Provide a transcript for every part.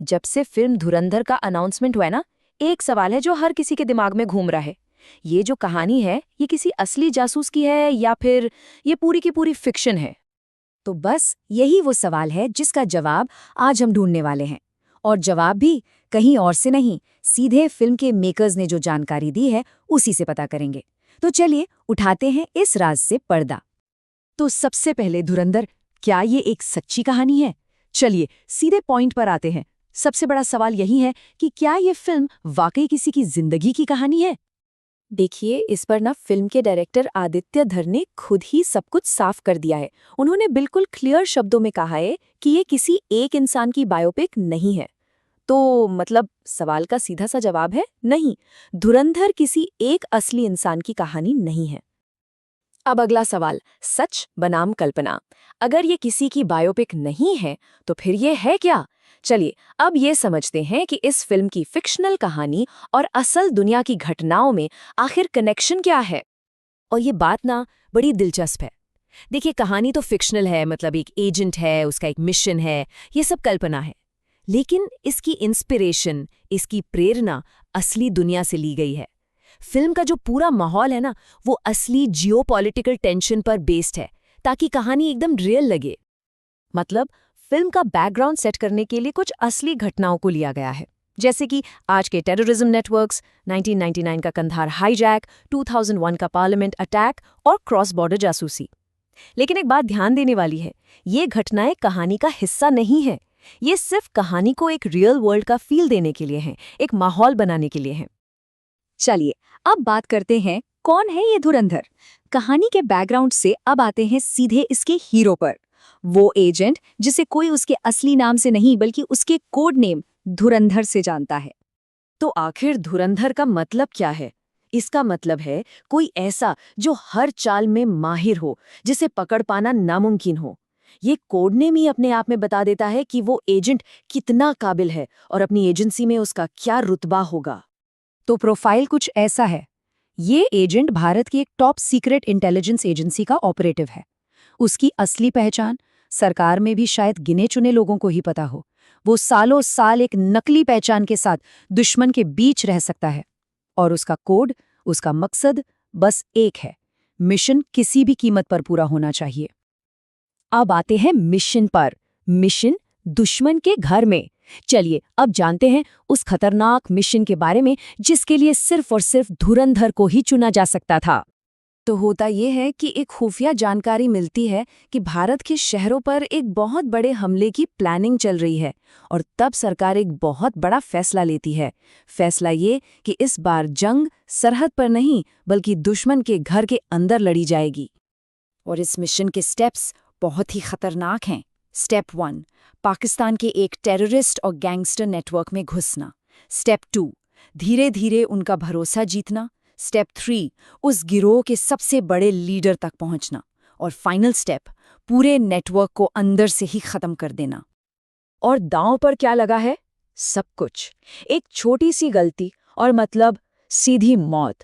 जब से फिल्म धुरंधर का अनाउंसमेंट हुआ है ना, एक सवाल है जो हर किसी के दिमाग में घूम रहा है। ये जो कहानी है, ये किसी असली जासूस की है या फिर ये पूरी की पूरी फिक्शन है? तो बस यही वो सवाल है जिसका जवाब आज हम ढूंढने वाले हैं। और जवाब भी कहीं और से नहीं, सीधे फिल्म के मेकर्स ने जो जानकारी दी है उसी से पता करेंगे। तो चलिए उठाते हैं इस राज से पर्दा। तो सबसे पहले धुरंधर, क्या ये एक सच्ची कहानी है? चलिए सीधे पॉइंट पर आते हैं। सबसे बड़ा सवाल यही है कि क्या ये फिल्म वाकई किसी की जिंदगी की कहानी है? देखिए, इस पर ना फिल्म के डायरेक्टर आदित्य धर ने खुद ही सब कुछ साफ कर दिया है। उन्होंने बिल्कुल क्लियर शब्दों में कहा है कि ये किसी एक इंसान की बायोपिक नहीं है। तो मतलब सवाल का सीधा सा जवाब है नहीं, धुरंधर किसी एक असली इंसान की कहानी नहीं है। अब अगला सवाल, सच बनाम कल्पना। अगर ये किसी की बायोपिक नहीं है तो फिर ये है क्या? चलिए अब ये समझते हैं कि इस फिल्म की फिक्शनल कहानी और असल दुनिया की घटनाओं में आखिर कनेक्शन क्या है। और ये बात ना बड़ी दिलचस्प है। देखिए, कहानी तो फिक्शनल है, मतलब एक एजेंट है, उसका एक मिशन है, ये सब कल्पना है। लेकिन इसकी इंस्पिरेशन, इसकी प्रेरणा असली दुनिया से ली गई है। फिल्म का जो पूरा माहौल है ना, वो असली जियोपॉलिटिकल टेंशन पर बेस्ड है, ताकि कहानी एकदम रियल लगे। मतलब फिल्म का बैकग्राउंड सेट करने के लिए कुछ असली घटनाओं को लिया गया है, जैसे कि आज के टेररिज्म नेटवर्क्स, 1999 का कंधार हाईजैक, 2001 का पार्लियामेंट अटैक और क्रॉस बॉर्डर जासूसी। लेकिन एक बात ध्यान देने वाली है, ये घटनाएं कहानी का हिस्सा नहीं है। ये सिर्फ कहानी को एक रियल वर्ल्ड का फील देने के लिए हैं, एक माहौल बनाने के लिए हैं। चलिए अब बात करते हैं कौन है ये धुरंधर। कहानी के बैकग्राउंड से अब आते हैं सीधे इसके हीरो पर। वो एजेंट जिसे कोई उसके असली नाम से नहीं बल्कि उसके कोड नेम धुरंधर से जानता है। तो आखिर धुरंधर का मतलब क्या है? इसका मतलब है कोई ऐसा जो हर चाल में माहिर हो, जिसे पकड़ पाना नामुमकिन हो। ये कोड नेम ही अपने आप में बता देता है कि वो एजेंट कितना काबिल है और अपनी एजेंसी में उसका क्या रुतबा होगा। तो प्रोफाइल कुछ ऐसा है। ये एजेंट भारत की एक टॉप सीक्रेट इंटेलिजेंस एजेंसी का ऑपरेटिव है। उसकी असली पहचान सरकार में भी शायद गिने चुने लोगों को ही पता हो। वो सालों साल एक नकली पहचान के साथ दुश्मन के बीच रह सकता है। और उसका कोड, उसका मकसद बस एक है, मिशन किसी भी कीमत पर पूरा होना चाहिए। अब आते हैं मिशन पर। मिशन दुश्मन के घर में। चलिए अब जानते हैं उस खतरनाक मिशन के बारे में जिसके लिए सिर्फ और सिर्फ धुरंधर को ही चुना जा सकता था। तो होता यह है कि एक खुफिया जानकारी मिलती है कि भारत के शहरों पर एक बहुत बड़े हमले की प्लानिंग चल रही है। और तब सरकार एक बहुत बड़ा फैसला लेती है। फैसला ये कि इस बार जंग सरहद पर नहीं बल्कि दुश्मन के घर के अंदर लड़ी जाएगी। और इस मिशन के स्टेप्स बहुत ही खतरनाक हैं। स्टेप 1, पाकिस्तान के एक टेररिस्ट और गैंगस्टर नेटवर्क में घुसना। स्टेप 2, धीरे धीरे उनका भरोसा जीतना। स्टेप 3, उस गिरोह के सबसे बड़े लीडर तक पहुंचना। और फाइनल स्टेप, पूरे नेटवर्क को अंदर से ही खत्म कर देना। और दांव पर क्या लगा है? सब कुछ। एक छोटी सी गलती और मतलब सीधी मौत।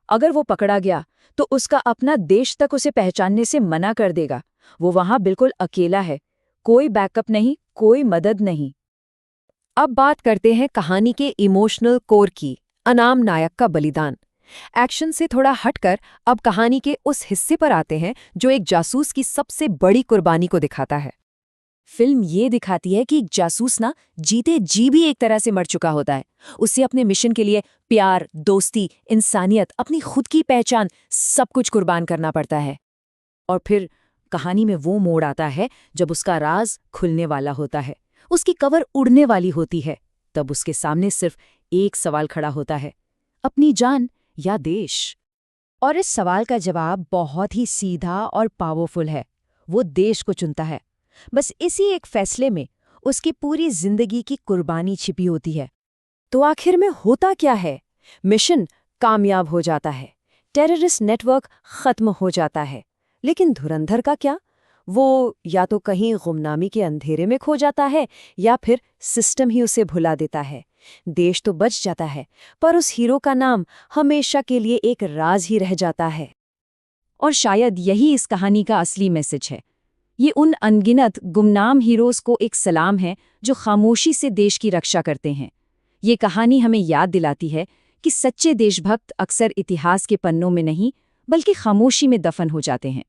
अगर वो पकड़ा गया तो उसका अपना देश तक उसे पहचानने से मना कर देगा। वो वहां बिल्कुल अकेला है, कोई बैकअप नहीं, कोई मदद नहीं। अब बात करते हैं कहानी के इमोशनल कोर की, अनाम नायक का बलिदान। एक्शन से थोड़ा हटकर अब कहानी के उस हिस्से पर आते हैं जो एक जासूस की सबसे बड़ी कुर्बानी को दिखाता है। फिल्म ये दिखाती है कि एक जासूस ना जीते जी भी एक तरह से मर चुका होता है। उसे अपने मिशन के लिए प्यार, दोस्ती, इंसानियत, अपनी खुद की पहचान सब कुछ कुर्बान करना पड़ता है। और फिर कहानी में वो मोड़ आता है जब उसका राज खुलने वाला होता है, उसकी कवर उड़ने वाली होती है। तब उसके सामने सिर्फ एक सवाल खड़ा होता है, अपनी जान या देश। और इस सवाल का जवाब बहुत ही सीधा और पावरफुल है। वो देश को चुनता है। बस इसी एक फैसले में उसकी पूरी जिंदगी की कुर्बानी छिपी होती है। तो आखिर में होता क्या है? मिशन कामयाब हो जाता है, टेररिस्ट नेटवर्क खत्म हो जाता है। लेकिन धुरंधर का क्या? वो या तो कहीं गुमनामी के अंधेरे में खो जाता है या फिर सिस्टम ही उसे भुला देता है। देश तो बच जाता है, पर उस हीरो का नाम हमेशा के लिए एक राज ही रह जाता है। और शायद यही इस कहानी का असली मैसेज है। ये उन अनगिनत गुमनाम हीरोज को एक सलाम है जो खामोशी से देश की रक्षा करते हैं। ये कहानी हमें याद दिलाती है कि सच्चे देशभक्त अक्सर इतिहास के पन्नों में नहीं बल्कि खामोशी में दफन हो जाते हैं।